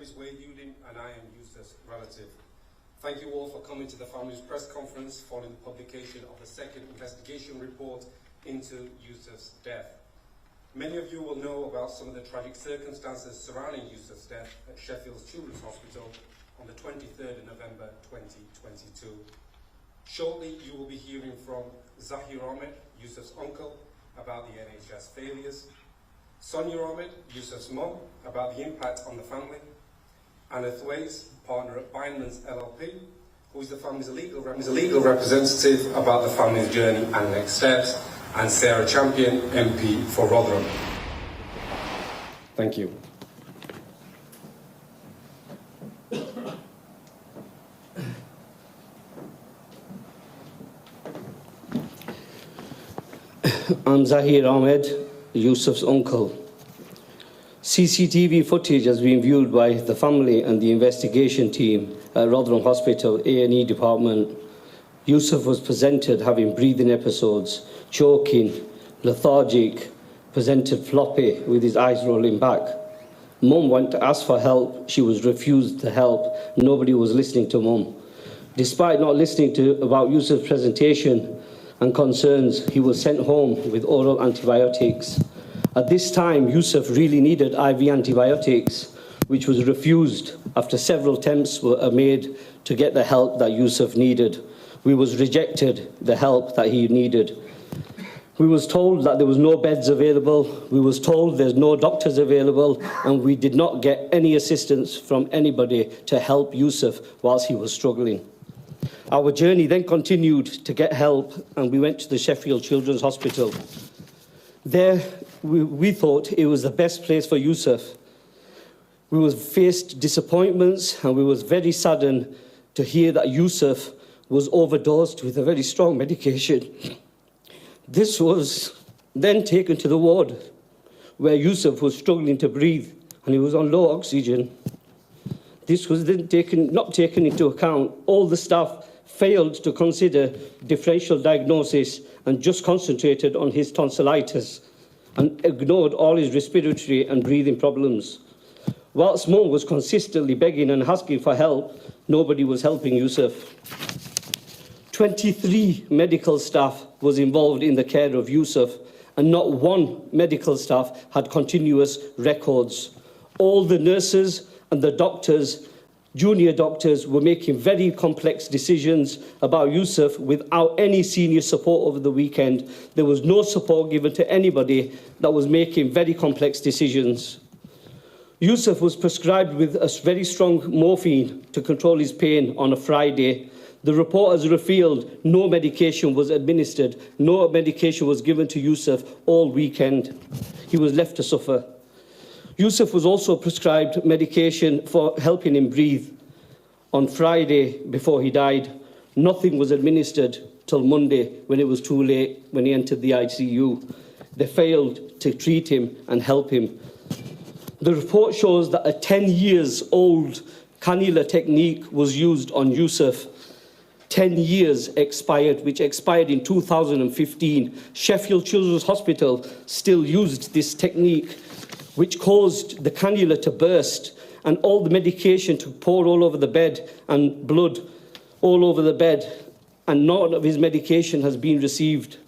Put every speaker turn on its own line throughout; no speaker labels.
and I am Yusuf's relative. Thank you all for coming to the family's press conference following the publication of the second investigation report into Yusuf's death. Many of you will know about some of the tragic circumstances surrounding Yusuf's death at Sheffield Children's Hospital on the 23rd of November 2022. Shortly, you will be hearing from Zahir Ahmed, Yusuf's uncle, about the NHS failures, Soniya Ahmed, Yusuf's mum, about the impact on the family, Anna Thwaites, partner at Bindman's LLP, who is the family's legal representative, about the family's journey and next steps, and Sarah Champion, MP for Rotherham. Thank you.
I'm Zahir Ahmed, Yusuf's uncle. CCTV footage has been viewed by the family and the investigation team at Rotherham Hospital A&E department. Yusuf was presented having breathing episodes, choking, lethargic, presented floppy with his eyes rolling back. Mum went to ask for help. She was refused the help. Nobody was listening to Mum. Despite not listening about Yusuf's presentation and concerns, he was sent home with oral antibiotics. At this time, Yusuf really needed IV antibiotics, which was refused after several attempts were made to get the help that Yusuf needed. We was rejected the help that he needed. We was told that there was no beds available. We was told there's no doctors available, and we did not get any assistance from anybody to help Yusuf whilst he was struggling. Our journey then continued to get help, and we went to the Sheffield Children's Hospital. There, we thought it was the best place for Yusuf. We was faced disappointments, and we was very saddened to hear that Yusuf was overdosed with a very strong medication. This was then taken to the ward, where Yusuf was struggling to breathe, and he was on low oxygen. This was then not taken into account. All the staff failed to consider differential diagnosis and just concentrated on his tonsillitis and ignored all his respiratory and breathing problems. Whilst Mum was consistently begging and asking for help, nobody was helping Yusuf. 23 medical staff was involved in the care of Yusuf, and not one medical staff had continuous records. All the nurses and the doctors, junior doctors, were making very complex decisions about Yusuf without any senior support over the weekend. There was no support given to anybody that was making very complex decisions. Yusuf was prescribed with a very strong morphine to control his pain on a Friday. The report has revealed no medication was administered, no medication was given to Yusuf all weekend. He was left to suffer. Yusuf was also prescribed medication for helping him breathe. On Friday, before he died, nothing was administered till Monday, when it was too late, when he entered the ICU. They failed to treat him and help him. The report shows that a 10-year-old cannula technique was used on Yusuf. 10 years expired, which expired in 2015. Sheffield Children's Hospital still used this technique, which caused the cannula to burst and all the medication to pour all over the bed and blood all over the bed, and none of his medication has been received.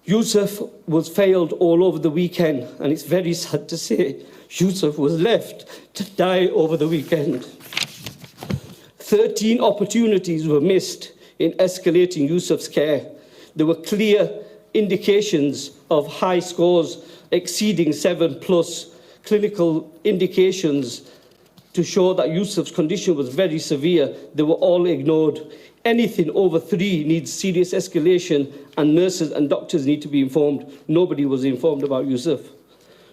Yusuf was failed all over the weekend, and it's very sad to say Yusuf was left to die over the weekend. 13 opportunities were missed in escalating Yusuf's care. There were clear indications of high scores exceeding 7+, clinical indications to show that Yusuf's condition was very severe. They were all ignored. Anything over 3 needs serious escalation, and nurses and doctors need to be informed. Nobody was informed about Yusuf.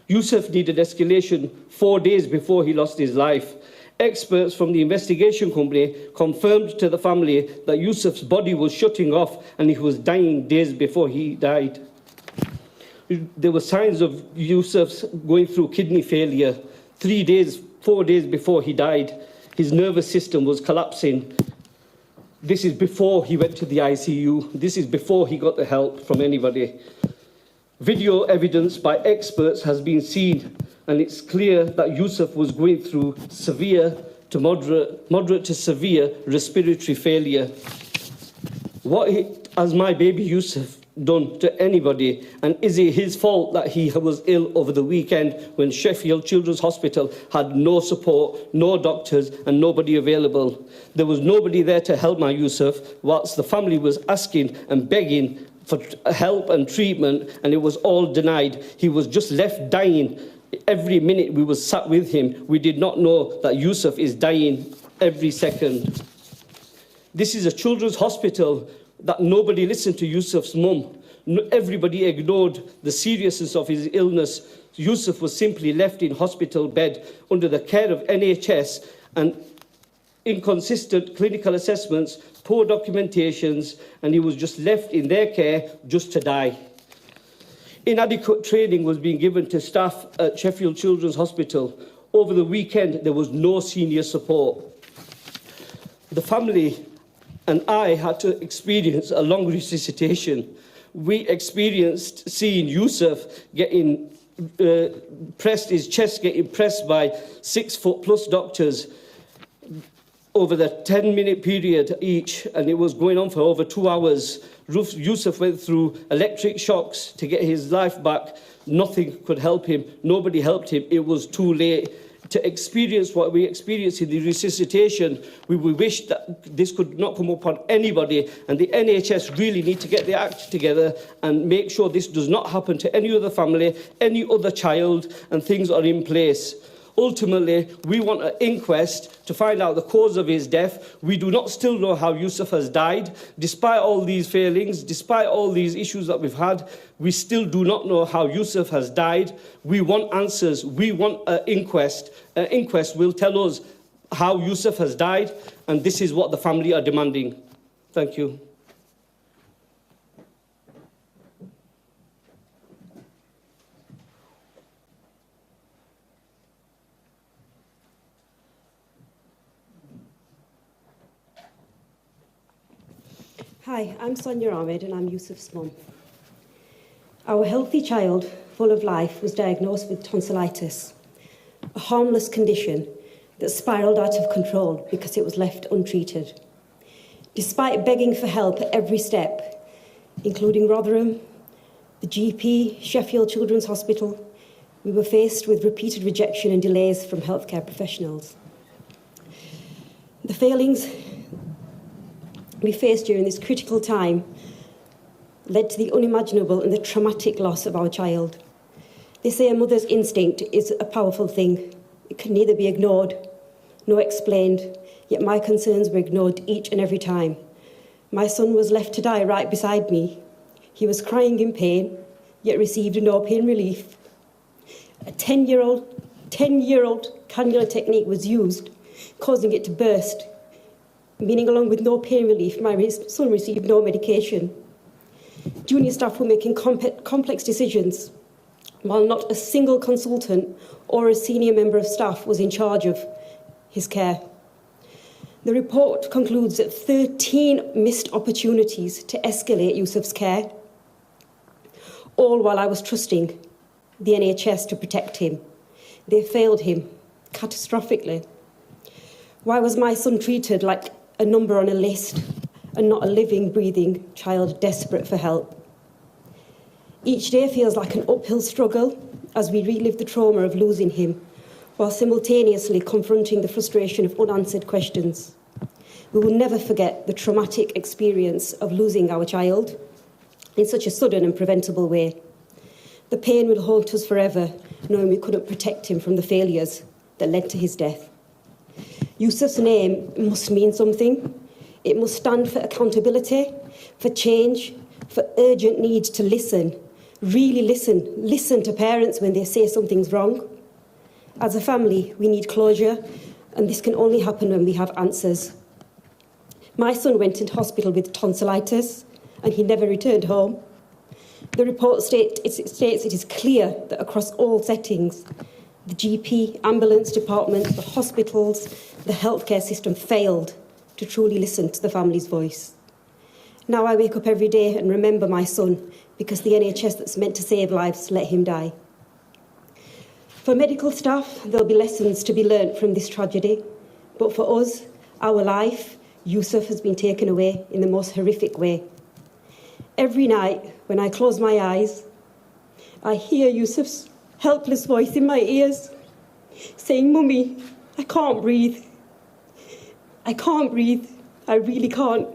Yusuf needed escalation 4 days before he lost his life. Experts from the investigation company confirmed to the family that Yusuf's body was shutting off and he was dying days before he died. There were signs of Yusuf's going through kidney failure 4 days before he died. His nervous system was collapsing. This is before he went to the ICU. This is before he got the help from anybody. Video evidence by experts has been seen and it's clear that Yusuf was going through severe to moderate to severe respiratory failure. What has my baby Yusuf done to anybody, and is it his fault that he was ill over the weekend when Sheffield Children's Hospital had no support, no doctors and nobody available? There was nobody there to help my Yusuf whilst the family was asking and begging for help and treatment, and it was all denied. He was just left dying. Every minute we were sat with him, we did not know that Yusuf is dying every second. This is a children's hospital that nobody listened to Yusuf's mum. Everybody ignored the seriousness of his illness. Yusuf was simply left in hospital bed under the care of NHS, and inconsistent clinical assessments, poor documentations, and he was just left in their care just to die. Inadequate training was being given to staff at Sheffield Children's Hospital. Over the weekend, there was no senior support. The family and I had to experience a long resuscitation. We experienced seeing Yusuf getting pressed, his chest getting pressed by 6-foot-plus doctors over the 10-minute period each, and it was going on for over 2 hours. Yusuf went through electric shocks to get his life back. Nothing could help him. Nobody helped him. It was too late. To experience what we experienced in the resuscitation, we wish that this could not come upon anybody, and the NHS really need to get their act together and make sure this does not happen to any other family, any other child, and things are in place. Ultimately, we want an inquest to find out the cause of his death. We do not still know how Yusuf has died. Despite all these failings, despite all these issues that we've had, we still do not know how Yusuf has died. We want answers. We want an inquest. An inquest will tell us how Yusuf has died, and this is what the family are demanding. Thank you.
Hi, I'm Soniya and I'm Yusuf's mum. Our healthy child, full of life, was diagnosed with tonsillitis, a harmless condition that spiralled out of control because it was left untreated. Despite begging for help at every step, including Rotherham, the GP, Sheffield Children's Hospital, we were faced with repeated rejection and delays from healthcare professionals. The failings we faced during this critical time led to the unimaginable and the traumatic loss of our child. They say a mother's instinct is a powerful thing. It can neither be ignored nor explained, yet my concerns were ignored each and every time. My son was left to die right beside me. He was crying in pain, yet received no pain relief. A 10-year-old cannula technique was used, causing it to burst, meaning along with no pain relief, my son received no medication. Junior staff were making complex decisions, while not a single consultant or a senior member of staff was in charge of his care. The report concludes that 13 missed opportunities to escalate Yusuf's care, all while I was trusting the NHS to protect him. They failed him catastrophically. Why was my son treated like a number on a list and not a living, breathing child desperate for help? Each day feels like an uphill struggle as we relive the trauma of losing him, while simultaneously confronting the frustration of unanswered questions. We will never forget the traumatic experience of losing our child in such a sudden and preventable way. The pain will haunt us forever, knowing we couldn't protect him from the failures that led to his death. Yusuf's name must mean something. It must stand for accountability, for change, for urgent need to listen. Really listen. Listen to parents when they say something's wrong. As a family, we need closure, and this can only happen when we have answers. My son went into hospital with tonsillitis, and he never returned home. The report states it is clear that across all settings, the GP, ambulance department, the hospitals, the healthcare system failed to truly listen to the family's voice. Now I wake up every day and remember my son because the NHS that's meant to save lives let him die. For medical staff, there'll be lessons to be learnt from this tragedy. But for us, our life, Yusuf has been taken away in the most horrific way. Every night, when I close my eyes, I hear Yusuf's helpless voice in my ears, saying, "Mummy, I can't breathe. I can't breathe. I really can't."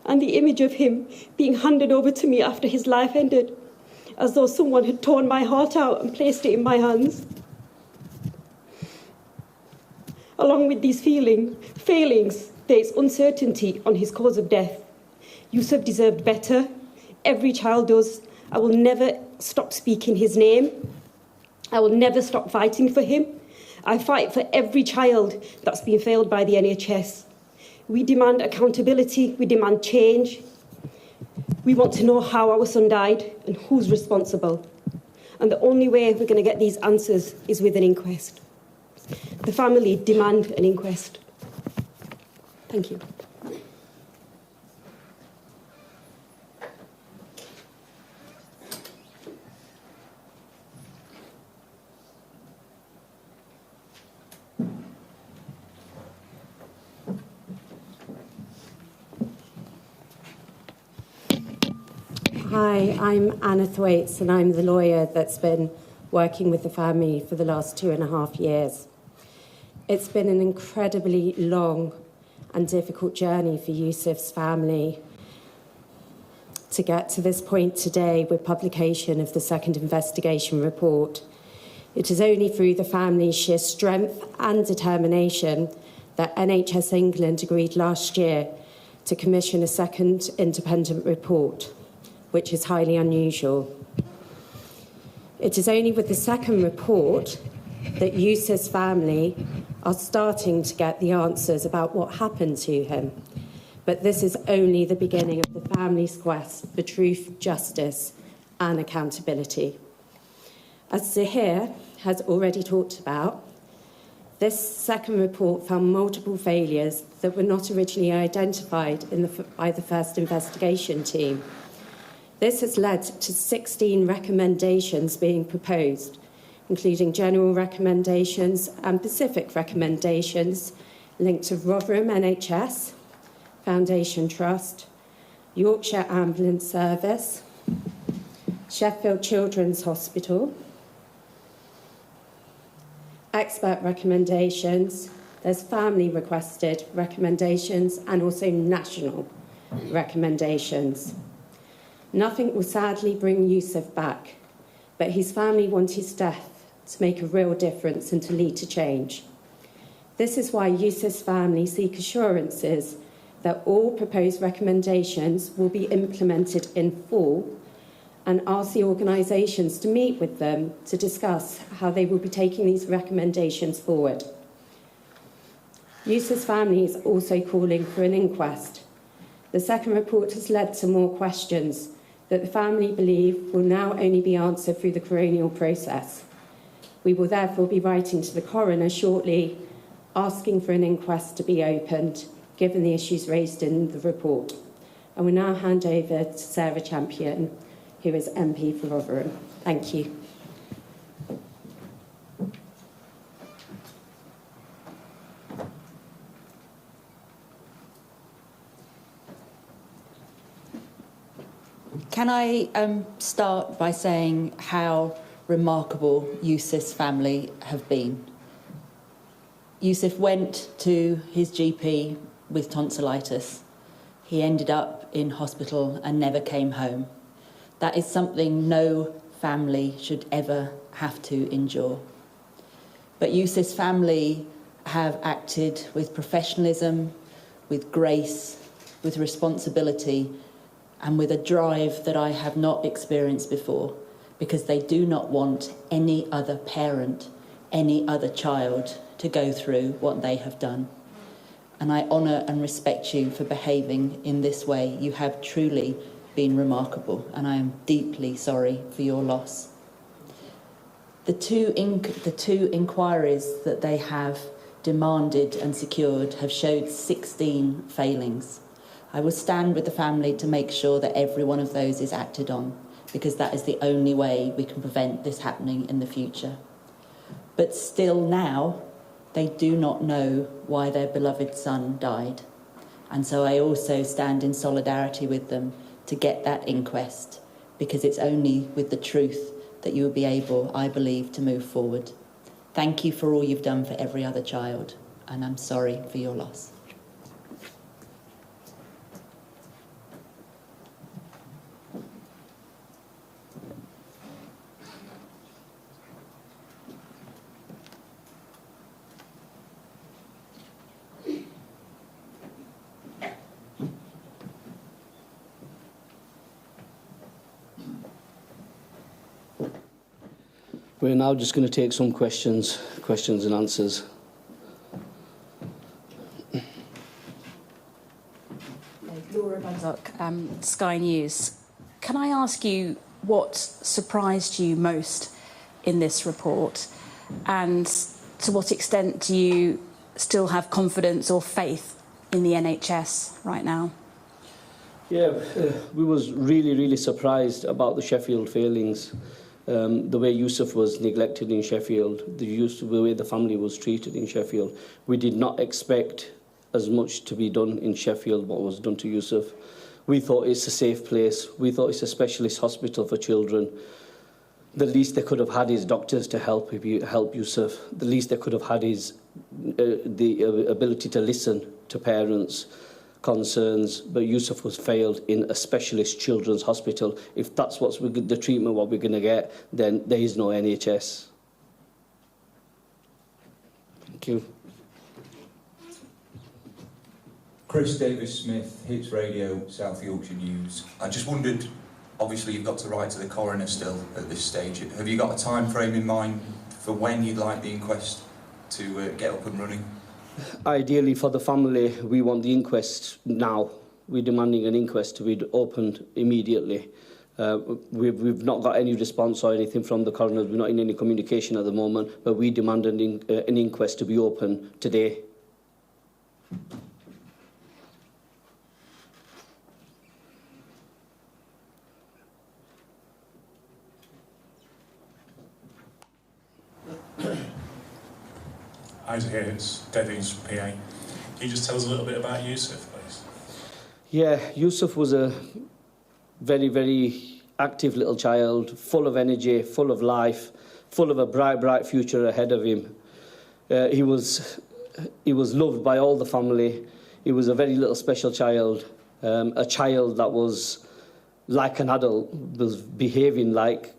And the image of him being handed over to me after his life ended, as though someone had torn my heart out and placed it in my hands. Along with these failings, there is uncertainty on his cause of death. Yusuf deserved better. Every child does. I will never stop speaking his name. I will never stop fighting for him. I fight for every child that's been failed by the NHS. We demand accountability. We demand change. We want to know how our son died and who's responsible. And the only way we're going to get these answers is with an inquest. The family demand an inquest. Thank you.
Hi, I'm Anna Thwaites, and I'm the lawyer that's been working with the family for the last 2.5 years. It's been an incredibly long and difficult journey for Yusuf's family to get to this point today with publication of the second investigation report. It is only through the family's sheer strength and determination that NHS England agreed last year to commission a second independent report, which is highly unusual. It is only with the second report that Yusuf's family are starting to get the answers about what happened to him. But this is only the beginning of the family's quest for truth, justice, and accountability. As Zahir has already talked about, this second report found multiple failures that were not originally identified by the first investigation team. This has led to 16 recommendations being proposed, including general recommendations and specific recommendations linked to Rotherham NHS, Foundation Trust, Yorkshire Ambulance Service, Sheffield Children's Hospital, expert recommendations, there's family requested recommendations, and also national recommendations. Nothing will sadly bring Yusuf back, but his family want his death to make a real difference and to lead to change. This is why Yusuf's family seek assurances that all proposed recommendations will be implemented in full, and ask the organisations to meet with them to discuss how they will be taking these recommendations forward. Yusuf's family is also calling for an inquest. The second report has led to more questions that the family believe will now only be answered through the coronial process. We will therefore be writing to the coroner shortly, asking for an inquest to be opened, given the issues raised in the report. I will now hand over to Sarah Champion, who is MP for Rotherham. Thank you.
Can I start by saying how remarkable Yusuf's family have been? Yusuf went to his GP with tonsillitis. He ended up in hospital and never came home. That is something no family should ever have to endure. But Yusuf's family have acted with professionalism, with grace, with responsibility, and with a drive that I have not experienced before, because they do not want any other parent, any other child to go through what they have done. And I honour and respect you for behaving in this way. You have truly been remarkable, and I am deeply sorry for your loss. The two inquiries that they have demanded and secured have showed 16 failings. I will stand with the family to make sure that every one of those is acted on, because that is the only way we can prevent this happening in the future. But still now, they do not know why their beloved son died. And so I also stand in solidarity with them to get that inquest, because it's only with the truth that you will be able, I believe, to move forward. Thank you for all you've done for every other child, and I'm sorry for your loss.
We're now just going to take some questions and answers.
Laura Bundock, Sky News. Can I ask you what surprised you most in this report, and to what extent do you still have confidence or faith in the NHS right now?
Yeah, we was really surprised about the Sheffield failings. The way Yusuf was neglected in Sheffield, the way the family was treated in Sheffield. We did not expect as much to be done in Sheffield what was done to Yusuf. We thought it's a safe place. We thought it's a specialist hospital for children. The least they could have had is doctors to help Yusuf. The least they could have had is the ability to listen to parents' concerns, but Yusuf was failed in a specialist children's hospital. If that's what's the treatment what we're going to get, then there is no NHS. Thank you.
Chris Davis-Smith, Hits Radio, South Yorkshire News. I just wondered, obviously you've got to write to the coroner still at this stage. Have you got a time frame in mind for when you'd like the inquest to get up and running?
Ideally, for the family, we want the inquest now. We're demanding an inquest to be opened immediately. We've not got any response or anything from the coroner. We're not in any communication at the moment, but we demand an inquest to be open today.
Isaac here, it's Debbie's PA. Can you just tell us a little bit about Yusuf, please?
Yeah, Yusuf was a very active little child, full of energy, full of life, full of a bright future ahead of him. He was loved by all the family. He was a very little special child, a child that was like an adult, was behaving like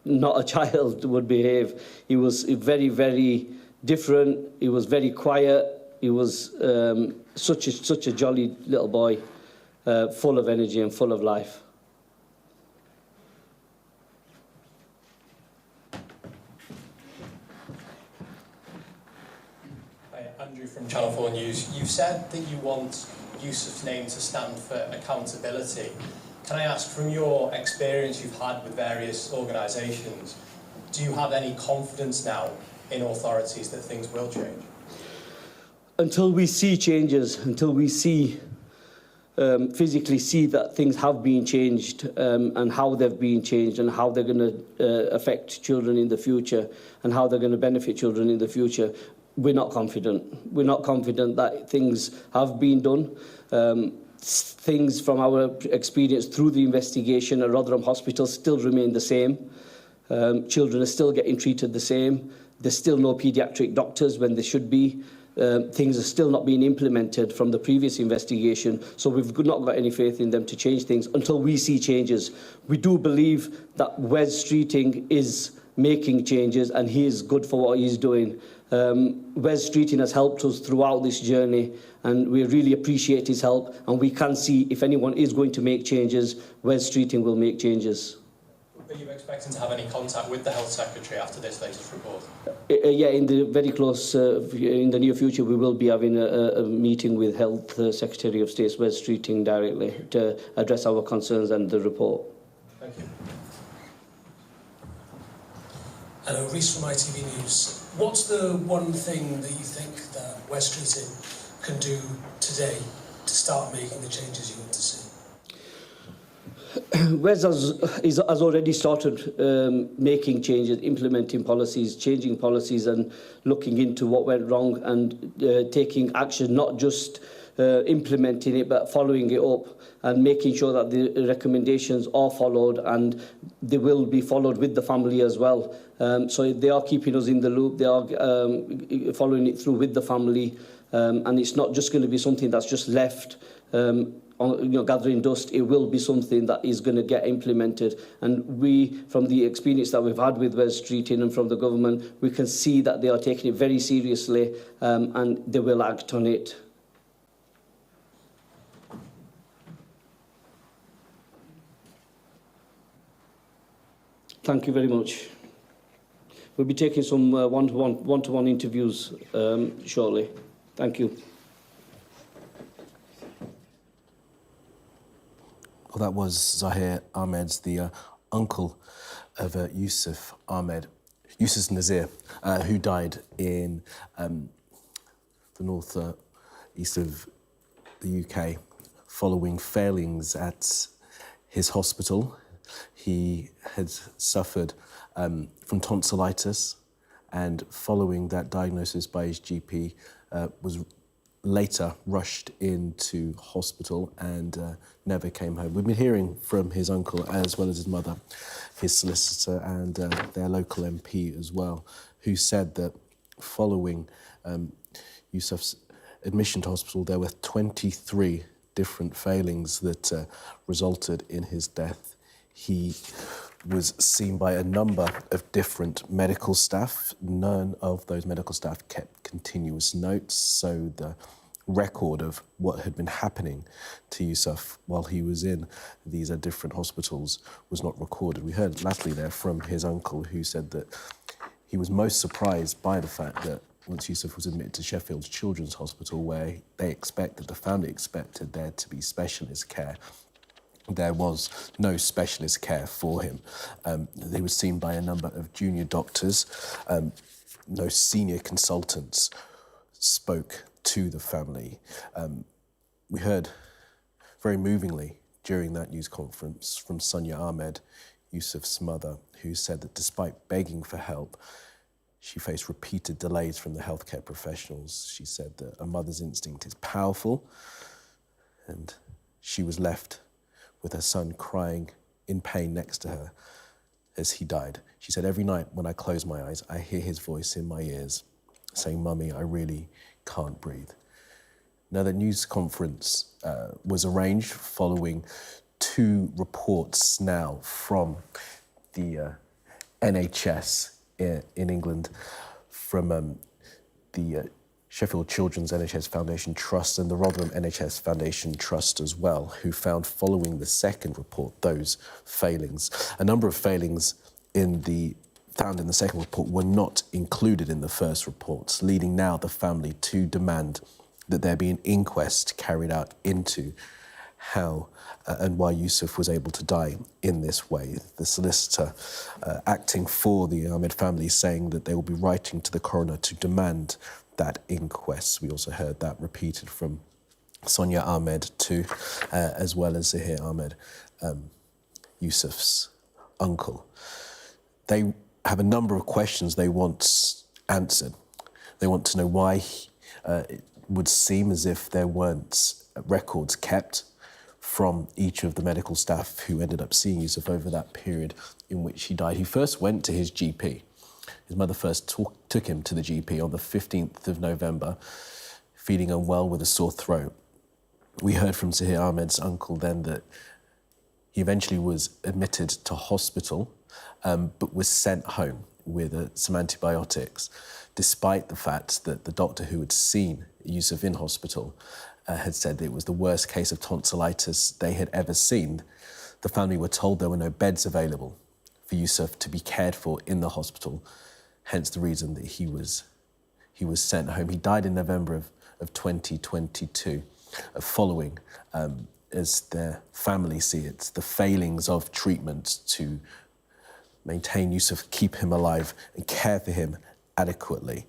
not a child would behave. He was very different. He was very quiet. He was such a jolly little boy, full of energy and full of life.
Hi, Andrew from Channel 4 News. You've said that you want Yusuf's name to stand for accountability. Can I ask, from your experience you've had with various organisations, do you have any confidence now in authorities that things will change?
Until we see changes, until we see physically see that things have been changed and how they've been changed and how they're going to affect children in the future and how they're going to benefit children in the future, we're not confident. We're not confident that things have been done. Things from our experience through the investigation at Rotherham Hospital still remain the same. Children are still getting treated the same. There's still no paediatric doctors when there should be. Things are still not being implemented from the previous investigation, so we've not got any faith in them to change things until we see changes. We do believe that Wes Streeting is making changes and he is good for what he's doing. Wes Streeting has helped us throughout this journey and we really appreciate his help, and we can see if anyone is going to make changes, Wes Streeting will make changes.
Are you expecting to have any contact with the Health Secretary after this latest report?
Yeah, in the very close, in the near future, we will be having a meeting with Health Secretary of State Wes Streeting directly to address our concerns and the report.
Thank you.
Hello, Reece from ITV News. What's the one thing that you think that Wes Streeting can do today to start making the changes you want to see?
Wes has already started making changes, implementing policies, changing policies and looking into what went wrong and taking action, not just implementing it but following it up and making sure that the recommendations are followed, and they will be followed with the family as well. So they are keeping us in the loop, they are following it through with the family, and it's not just going to be something that's just left gathering dust. It will be something that is going to get implemented. And we, from the experience that we've had with Wes Streeting and from the government, we can see that they are taking it very seriously, and they will act on it. Thank you very much. We'll be taking some one-to-one interviews shortly. Thank you.
Well, that was Zahir Ahmed's, the uncle of Yusuf Nazir, who died in the north east of the UK following failings at his hospital. He had suffered from tonsillitis, and following that diagnosis by his GP, was later rushed into hospital and never came home. We've been hearing from his uncle as well as his mother, his solicitor and their local MP as well, who said that following Yusuf's admission to hospital, there were 23 different failings that resulted in his death. He was seen by a number of different medical staff. None of those medical staff kept continuous notes, so the record of what had been happening to Yusuf while he was in these different hospitals was not recorded. We heard lastly there from his uncle, who said that he was most surprised by the fact that once Yusuf was admitted to Sheffield Children's Hospital, where the family expected there to be specialist care, there was no specialist care for him. He was seen by a number of junior doctors. No senior consultants spoke to the family. We heard very movingly during that news conference from Soniya Ahmed, Yusuf's mother, who said that despite begging for help, she faced repeated delays from the healthcare professionals. She said that a mother's instinct is powerful, and she was left with her son crying in pain next to her as he died. She said, every night when I close my eyes, I hear his voice in my ears saying, "Mummy, I really can't breathe." Now, the news conference was arranged following two reports now from the NHS in England, from the Sheffield Children's NHS Foundation Trust and the Rotherham NHS Foundation Trust as well, who found following the second report those failings. A number of failings found in the second report were not included in the first reports, leading now the family to demand that there be an inquest carried out into how and why Yusuf was able to die in this way. The solicitor acting for the Ahmed family saying that they will be writing to the coroner to demand that inquest. We also heard that repeated from Soniya Ahmed too, as well as Zahir Ahmed, Yusuf's uncle. They have a number of questions they want answered. They want to know why it would seem as if there weren't records kept from each of the medical staff who ended up seeing Yusuf over that period in which he died. He first went to his GP. His mother first took him to the GP on the 15th of November, feeling unwell with a sore throat. We heard from Zahir Ahmed's uncle then that he eventually was admitted to hospital, but was sent home with some antibiotics, despite the fact that the doctor who had seen Yusuf in hospital had said that it was the worst case of tonsillitis they had ever seen. The family were told there were no beds available for Yusuf to be cared for in the hospital, hence the reason that he was sent home. He died in November of 2022, following, as their family see it, the failings of treatment to maintain Yusuf, keep him alive and care for him adequately.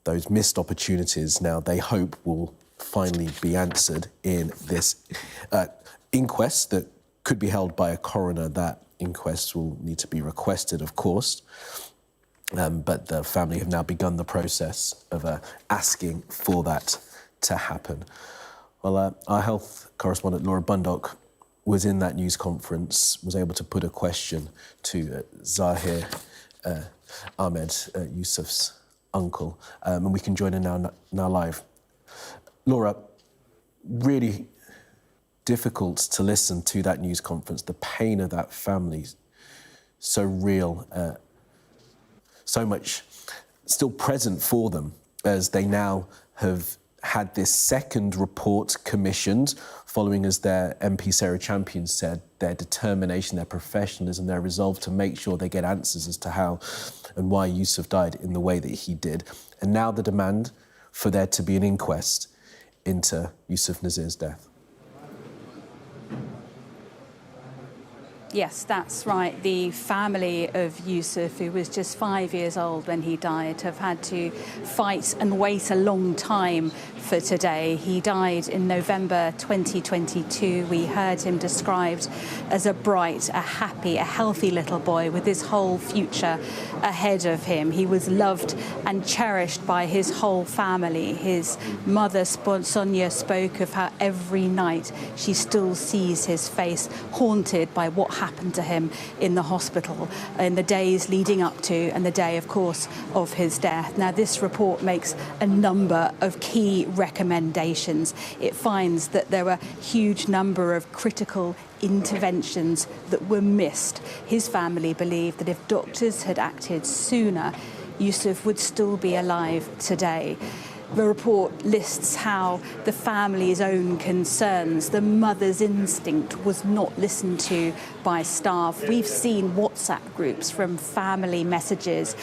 Those missed opportunities now, they hope, will finally be answered in this inquest that could be held by a coroner. That inquest will need to be requested, of course. But the family have now begun the process of asking for that to happen. Well, our health correspondent, Laura Bundock, was in that news conference, was able to put a question to Zahir Ahmed, Yusuf's uncle, and we can join her now live. Laura, really difficult to listen to that news conference, the pain of that family, so real, so much still present for them as they now have had this second report commissioned following, as their MP Sarah Champion said, their determination, their professionalism, their resolve to make sure they get answers as to how and why Yusuf died in the way that he did. And now the demand for there to be an inquest into Yusuf Nazir's death.
Yes, that's right. The family of Yusuf, who was just 5 years old when he died, have had to fight and wait a long time for today. He died in November 2022. We heard him described as a bright, a happy, a healthy little boy with his whole future ahead of him. He was loved and cherished by his whole family. His mother, Soniya, spoke of how every night she still sees his face haunted by what happened to him in the hospital in the days leading up to and the day, of course, of his death. Now, this report makes a number of key recommendations. It finds that there were a huge number of critical interventions that were missed. His family believed that if doctors had acted sooner, Yusuf would still be alive today. The report lists how the family's own concerns, the mother's instinct, was not listened to by staff. We've seen WhatsApp groups from family messages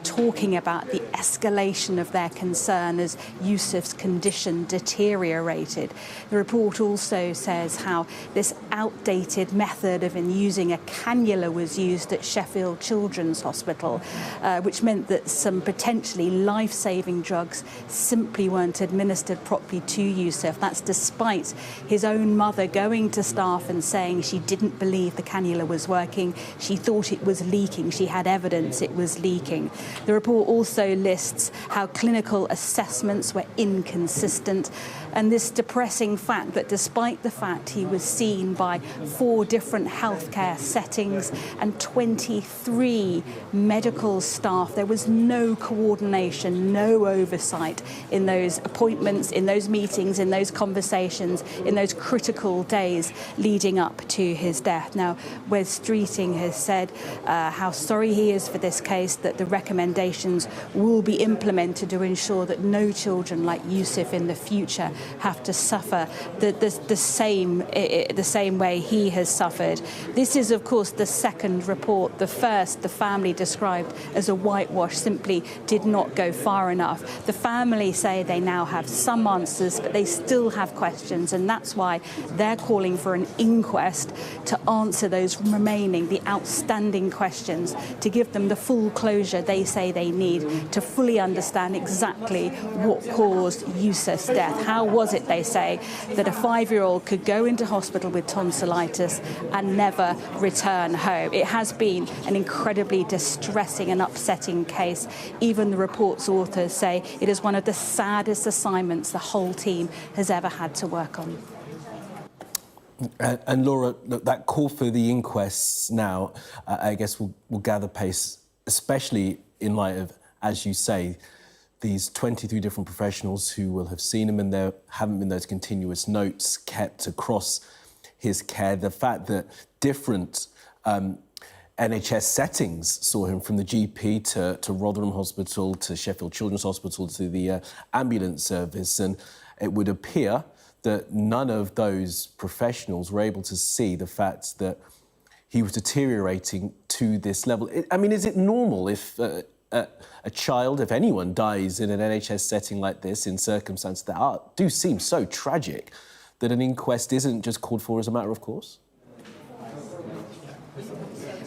talking about the escalation of their concern as Yusuf's condition deteriorated. The report also says how this outdated method of using a cannula was used at Sheffield Children's Hospital, which meant that some potentially life-saving drugs simply weren't administered properly to Yusuf. That's despite his own mother going to staff and saying she didn't believe the cannula was working. She thought it was leaking. She had evidence it was leaking. The report also lists how clinical assessments were inconsistent, and this depressing fact that despite the fact he was seen by 4 different healthcare settings and 23 medical staff, there was no coordination, no oversight in those appointments, in those meetings, in those conversations, in those critical days leading up to his death. Now, Wes Streeting has said how sorry he is for this case, that the recommendations will be implemented to ensure that no children like Yusuf in the future have to suffer the same way he has suffered. This is, of course, the second report. The first, the family described as a whitewash, simply did not go far enough. The family say they now have some answers, but they still have questions, and that's why they're calling for an inquest to answer those remaining, the outstanding questions, to give them the full closure they say they need to fully understand exactly what caused Yusuf's death. How was it, they say, that a 5-year-old could go into hospital with tonsillitis and never return home? It has been an incredibly distressing and upsetting case. Even the report's authors say it is one of the saddest assignments the whole team has ever had to work on.
And Laura, look, that call for the inquests now, I guess, will gather pace, especially in light of, as you say, these 23 different professionals who will have seen him, and there haven't been those continuous notes kept across his care. The fact that different NHS settings saw him, from the GP to Rotherham Hospital, to Sheffield Children's Hospital, to the ambulance service, and it would appear that none of those professionals were able to see the fact that he was deteriorating to this level. I mean, is it normal if a child, if anyone dies in an NHS setting like this, in circumstances that do seem so tragic, that an inquest isn't just called for as a matter of course?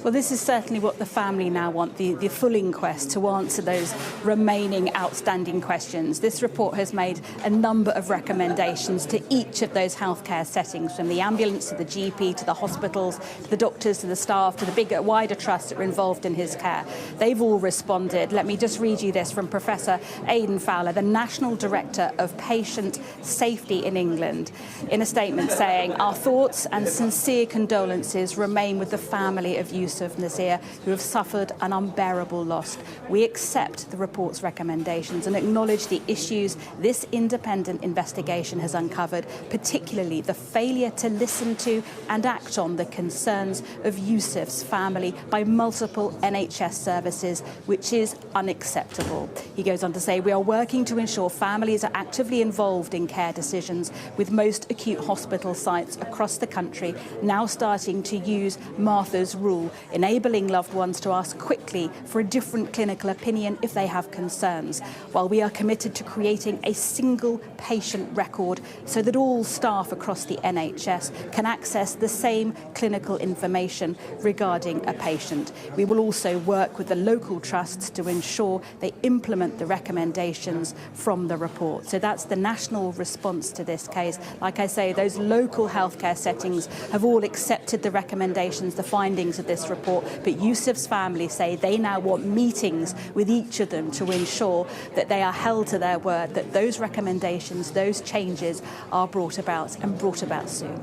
Well, this is certainly what the family now want, the full inquest to answer those remaining outstanding questions. This report has made a number of recommendations to each of those healthcare settings, from the ambulance to the GP to the hospitals, to the doctors to the staff, to the bigger, wider trusts that are involved in his care. They've all responded. Let me just read you this from Professor Aidan Fowler, the National Director of Patient Safety in England, in a statement saying, "Our thoughts and sincere condolences remain with the family of Yusuf Nazir, who have suffered an unbearable loss. We accept the report's recommendations and acknowledge the issues this independent investigation has uncovered, particularly the failure to listen to and act on the concerns of Yusuf's family by multiple NHS services, which is unacceptable." He goes on to say, "We are working to ensure families are actively involved in care decisions, with most acute hospital sites across the country now starting to use Martha's Rule, enabling loved ones to ask quickly for a different clinical opinion if they have concerns, while we are committed to creating a single patient record so that all staff across the NHS can access the same clinical information regarding a patient. We will also work with the local trusts to ensure they implement the recommendations from the report." So that's the national response to this case. Like I say, those local healthcare settings have all accepted the recommendations, the findings of this report, but Yusuf's family say they now want meetings with each of them to ensure that they are held to their word, that those recommendations, those changes are brought about, and brought about soon.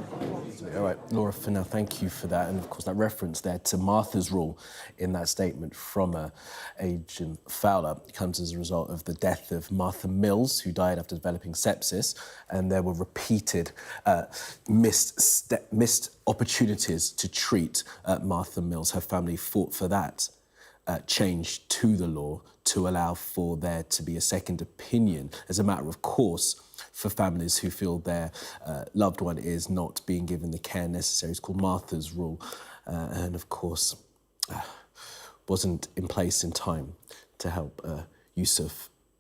All right, Laura, for now, thank you for that. And of course, that reference there to Martha's Rule in that statement from Agent Fowler comes as a result of the death of Martha Mills, who died after developing sepsis. And there were repeated missed opportunities to treat Martha Mills. Her family fought for that change to the law to allow for there to be a second opinion, as a matter of course, for families who feel their loved one is not being given the care necessary. It's called Martha's Rule, and of course wasn't in place in time to help Yusuf